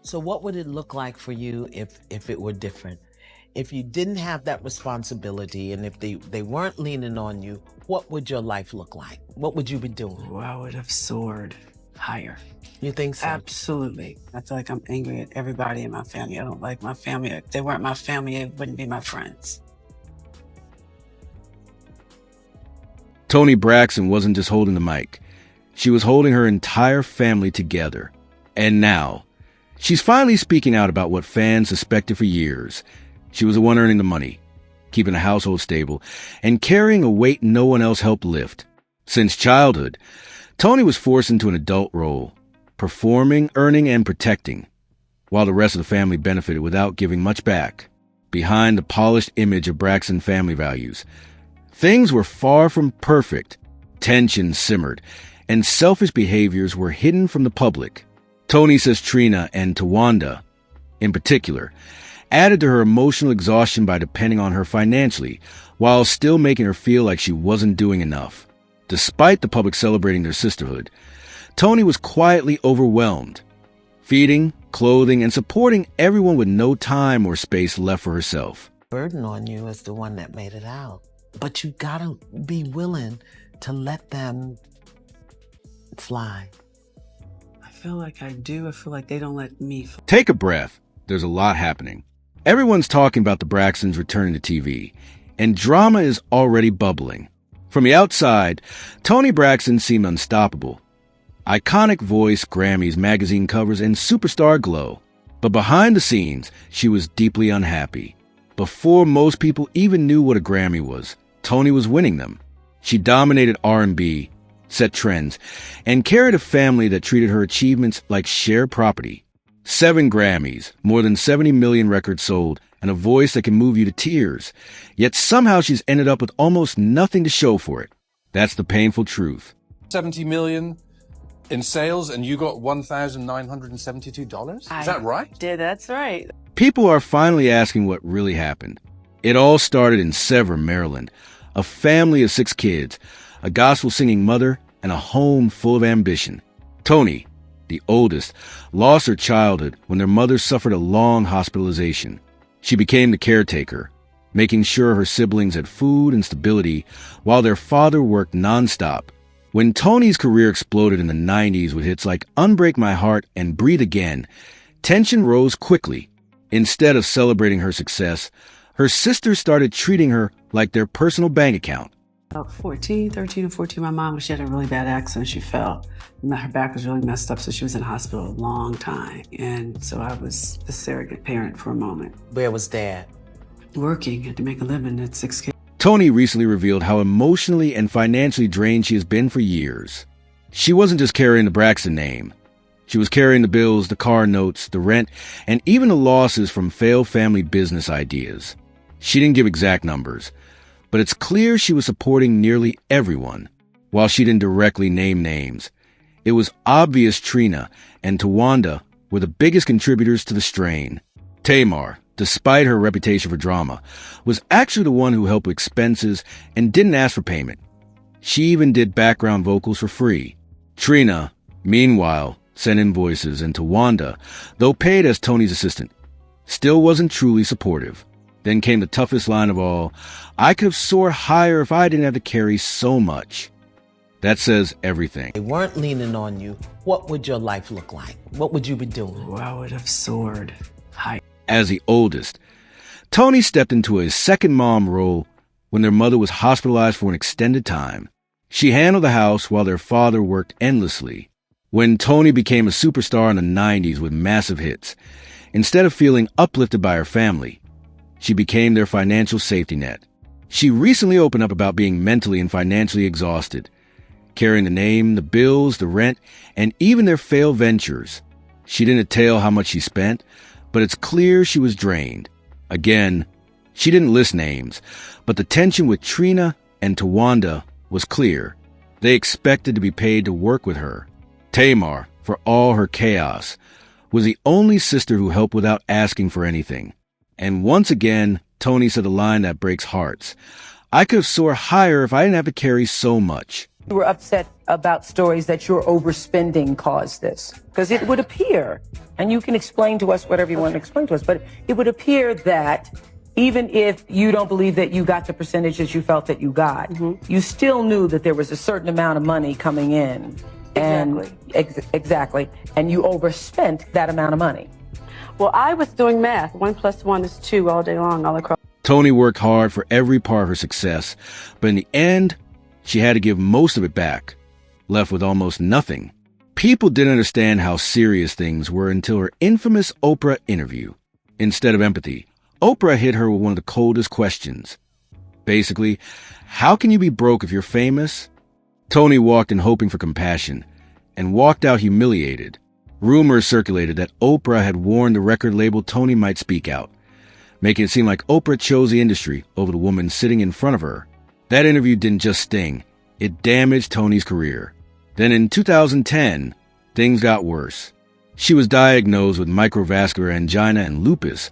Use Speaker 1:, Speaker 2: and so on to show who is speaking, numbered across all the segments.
Speaker 1: So what would it look like for you if it were different? If you didn't have that responsibility and if they weren't leaning on you, what would your life look like? What would you be doing?
Speaker 2: Oh, I would have soared higher.
Speaker 1: You think so?
Speaker 2: Absolutely. I feel like I'm angry at everybody in my family. I don't like my family. If they weren't my family, it wouldn't be my friends.
Speaker 3: Toni Braxton wasn't just holding the mic. She was holding her entire family together. And now, she's finally speaking out about what fans suspected for years. She was the one earning the money, keeping the household stable, and carrying a weight no one else helped lift. Since childhood, Toni was forced into an adult role, performing, earning, and protecting, while the rest of the family benefited without giving much back. Behind the polished image of Braxton family values, things were far from perfect. Tension simmered, and selfish behaviors were hidden from the public. Toni says Trina and Tawanda, in particular, added to her emotional exhaustion by depending on her financially, while still making her feel like she wasn't doing enough. Despite the public celebrating their sisterhood, Toni was quietly overwhelmed, feeding, clothing, and supporting everyone with no time or space left for herself.
Speaker 1: Burden on you is the one that made it out. But you gotta be willing to let them fly.
Speaker 2: I feel like I do. I feel like they don't let me.
Speaker 3: Take a breath. There's a lot happening. Everyone's talking about the Braxtons returning to TV, and drama is already bubbling. From the outside, Toni Braxton seemed unstoppable. Iconic voice, Grammys, magazine covers, and superstar glow. But behind the scenes, she was deeply unhappy. Before most people even knew what a Grammy was, Toni was winning them. She dominated R&B, set trends, and carried a family that treated her achievements like shared property. 7 Grammys, more than 70 million records sold, and a voice that can move you to tears. Yet somehow she's ended up with almost nothing to show for it. That's the painful truth.
Speaker 4: 70 million in sales, and you got $1,972? Is that right?
Speaker 2: That's right.
Speaker 3: People are finally asking what really happened. It all started in Severn, Maryland. A family of 6 kids, a gospel-singing mother, and a home full of ambition. Toni, the oldest, lost her childhood when their mother suffered a long hospitalization. She became the caretaker, making sure her siblings had food and stability while their father worked nonstop. When Toni's career exploded in the 90s with hits like Unbreak My Heart and Breathe Again, tension rose quickly. Instead of celebrating her success, her sisters started treating her like their personal bank account.
Speaker 2: About 13 or 14, my mom, she had a really bad accident. She fell. Her back was really messed up, so she was in the hospital a long time. And so I was the surrogate parent for a moment.
Speaker 1: Where was Dad?
Speaker 2: Working, had to make a living at 6 kids.
Speaker 3: Toni recently revealed how emotionally and financially drained she has been for years. She wasn't just carrying the Braxton name. She was carrying the bills, the car notes, the rent, and even the losses from failed family business ideas. She didn't give exact numbers, but it's clear she was supporting nearly everyone. While she didn't directly name names, it was obvious Trina and Tawanda were the biggest contributors to the strain. Tamar, despite her reputation for drama, was actually the one who helped with expenses and didn't ask for payment. She even did background vocals for free. Trina, meanwhile, sent invoices, and Tawanda, though paid as Toni's assistant, still wasn't truly supportive. Then came the toughest line of all: I could have soared higher if I didn't have to carry so much. That says everything.
Speaker 1: They weren't leaning on you. What would your life look like? What would you be doing?
Speaker 2: Oh, I would have soared higher.
Speaker 3: As the oldest, Toni stepped into a second mom role when their mother was hospitalized for an extended time. She handled the house while their father worked endlessly. When Toni became a superstar in the 90s with massive hits, instead of feeling uplifted by her family, she became their financial safety net. She recently opened up about being mentally and financially exhausted, carrying the name, the bills, the rent, and even their failed ventures. She didn't detail how much she spent, but it's clear she was drained. Again, she didn't list names, but the tension with Trina and Tawanda was clear. They expected to be paid to work with her. Tamar, for all her chaos, was the only sister who helped without asking for anything. And once again, Toni said a line that breaks hearts: I could have soared higher if I didn't have to carry so much.
Speaker 5: You were upset about stories that your overspending caused this. Because it would appear, and you can explain to us whatever you want to explain to us, but it would appear that even if you don't believe that you got the percentage that you felt that you got, you still knew that there was a certain amount of money coming in. And exactly. And you overspent that amount of money.
Speaker 2: Well, I was doing math. 1 + 1 is 2 all day long, all across.
Speaker 3: Toni worked hard for every part of her success, but in the end, she had to give most of it back, left with almost nothing. People didn't understand how serious things were until her infamous Oprah interview. Instead of empathy, Oprah hit her with one of the coldest questions. Basically, how can you be broke if you're famous? Toni walked in hoping for compassion and walked out humiliated. Rumors circulated that Oprah had warned the record label Toni might speak out, making it seem like Oprah chose the industry over the woman sitting in front of her. That interview didn't just sting, it damaged Toni's career. Then in 2010, things got worse. She was diagnosed with microvascular angina and lupus,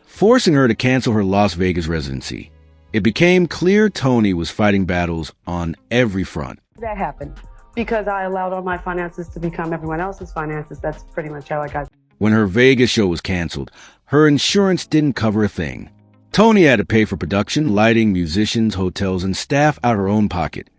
Speaker 3: forcing her to cancel her Las Vegas residency. It became clear Toni was fighting battles on every front.
Speaker 5: That happened.
Speaker 2: Because I allowed all my finances to become everyone else's finances. That's pretty much how I got.
Speaker 3: When her Vegas show was canceled, her insurance didn't cover a thing. Toni had to pay for production, lighting, musicians, hotels, and staff out of her own pocket,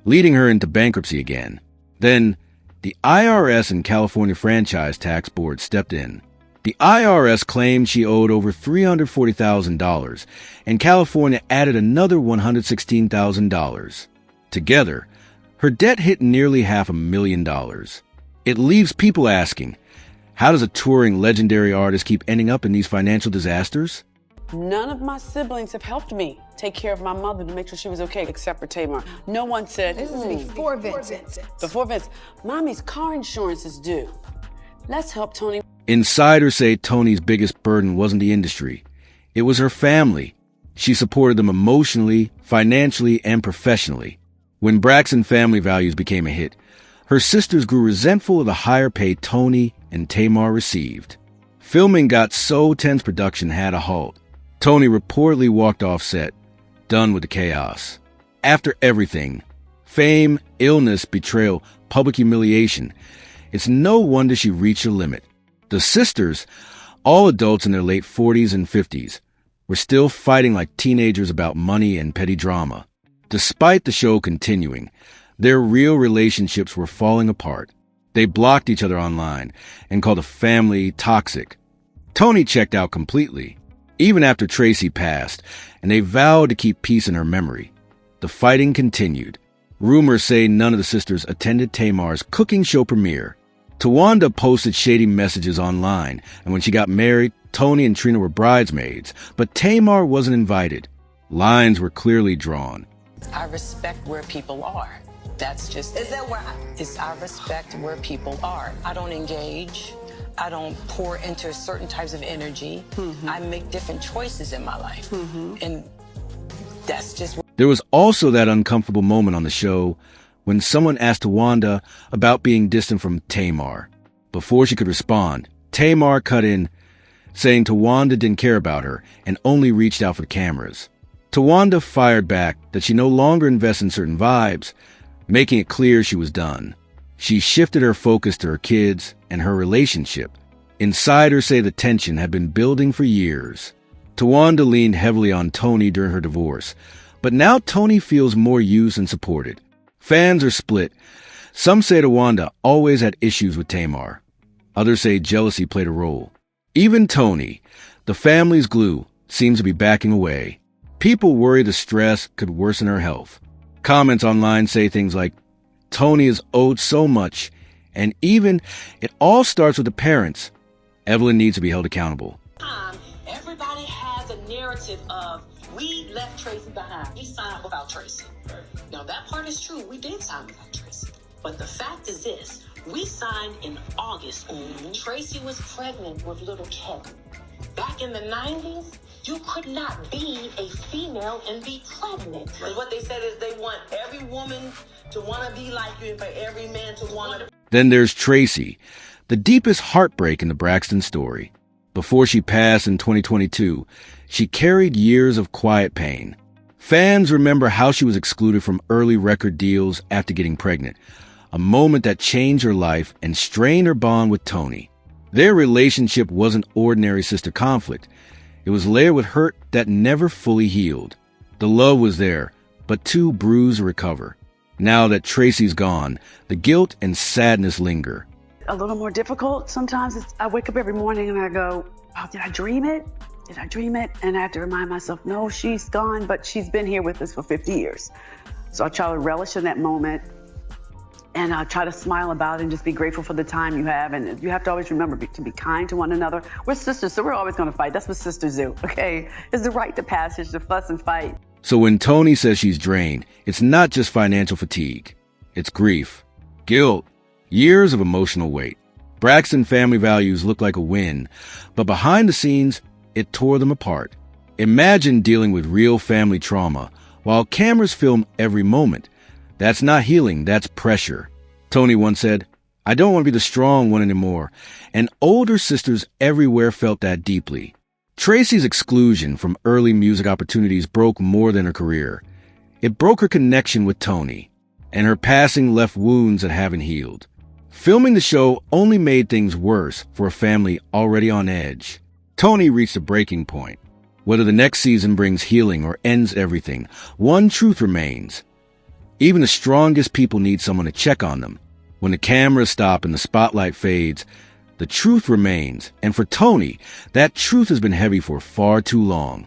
Speaker 3: leading her into bankruptcy again. Then, the IRS and California Franchise Tax Board stepped in. The IRS claimed she owed over $340,000, and California added another $116,000. Together, her debt hit nearly $500,000. It leaves people asking, how does a touring legendary artist keep ending up in these financial disasters?
Speaker 2: None of my siblings have helped me take care of my mother to make sure she was okay, except for Tamar. No one said,
Speaker 6: this is before Vincent.
Speaker 2: Before Vince, Mommy's car insurance is due. Let's help Toni.
Speaker 3: Insiders say Toni's biggest burden wasn't the industry. It was her family. She supported them emotionally, financially, and professionally. When Braxton Family Values became a hit, her sisters grew resentful of the higher pay Toni and Tamar received. Filming got so tense production had a halt. Toni reportedly walked off set, done with the chaos. After everything, fame, illness, betrayal, public humiliation, it's no wonder she reached her limit. The sisters, all adults in their late 40s and 50s, were still fighting like teenagers about money and petty drama. Despite the show continuing, their real relationships were falling apart. They blocked each other online and called the family toxic. Toni checked out completely, even after Tracy passed, and they vowed to keep peace in her memory. The fighting continued. Rumors say none of the sisters attended Tamar's cooking show premiere. Tawanda posted shady messages online, and when she got married, Toni and Trina were bridesmaids, but Tamar wasn't invited. Lines were clearly drawn.
Speaker 7: I respect where people are. That's just.
Speaker 6: Is that where
Speaker 7: I respect where people are. I don't engage. I don't pour into certain types of energy. I make different choices in my life. And that's just.
Speaker 3: There was also that uncomfortable moment on the show when someone asked Tawanda about being distant from Tamar. Before she could respond, Tamar cut in, saying Tawanda didn't care about her and only reached out for the cameras. Tawanda fired back that she no longer invests in certain vibes, making it clear she was done. She shifted her focus to her kids and her relationship. Insiders say the tension had been building for years. Tawanda leaned heavily on Toni during her divorce, but now Toni feels more used and supported. Fans are split. Some say Tawanda always had issues with Tamar. Others say jealousy played a role. Even Toni, the family's glue, seems to be backing away. People worry the stress could worsen her health. Comments online say things like, Toni is owed so much, and even, it all starts with the parents. Evelyn needs to be held accountable.
Speaker 8: Everybody has a narrative of, we left Tracy behind. We signed without Tracy. Now that part is true. We did sign without Tracy. But the fact is this, we signed in August. Tracy was pregnant with little Kevin. Back in the 90s, you could not be a female and be pregnant. And what they said is they want every woman to want to be like you and for every man to want to.
Speaker 3: Then there's Tracy, the deepest heartbreak in the Braxton story. Before she passed in 2022, she carried years of quiet pain. Fans remember how she was excluded from early record deals after getting pregnant, a moment that changed her life and strained her bond with Toni. Their relationship wasn't ordinary sister conflict. It was layered with hurt that never fully healed. The love was there, but too bruised to recover. Now that Tracy's gone, the guilt and sadness linger.
Speaker 2: A little more difficult sometimes. I wake up every morning and I go, oh, did I dream it? Did I dream it? And I have to remind myself, no, she's gone, but she's been here with us for 50 years. So I try to relish in that moment and I try to smile about it and just be grateful for the time you have. And you have to always remember to be kind to one another. We're sisters, so we're always going to fight. That's what sisters do, okay? It's the rite of passage to fuss and fight.
Speaker 3: So when Toni says she's drained, it's not just financial fatigue. It's grief, guilt, years of emotional weight. Braxton family values look like a win, but behind the scenes, it tore them apart. Imagine dealing with real family trauma while cameras film every moment. That's not healing, that's pressure. Toni once said, I don't want to be the strong one anymore. And older sisters everywhere felt that deeply. Tracy's exclusion from early music opportunities broke more than her career. It broke her connection with Toni, and her passing left wounds that haven't healed. Filming the show only made things worse for a family already on edge. Toni reached a breaking point. Whether the next season brings healing or ends everything, one truth remains. Even the strongest people need someone to check on them. When the cameras stop and the spotlight fades, the truth remains. And for Toni, that truth has been heavy for far too long.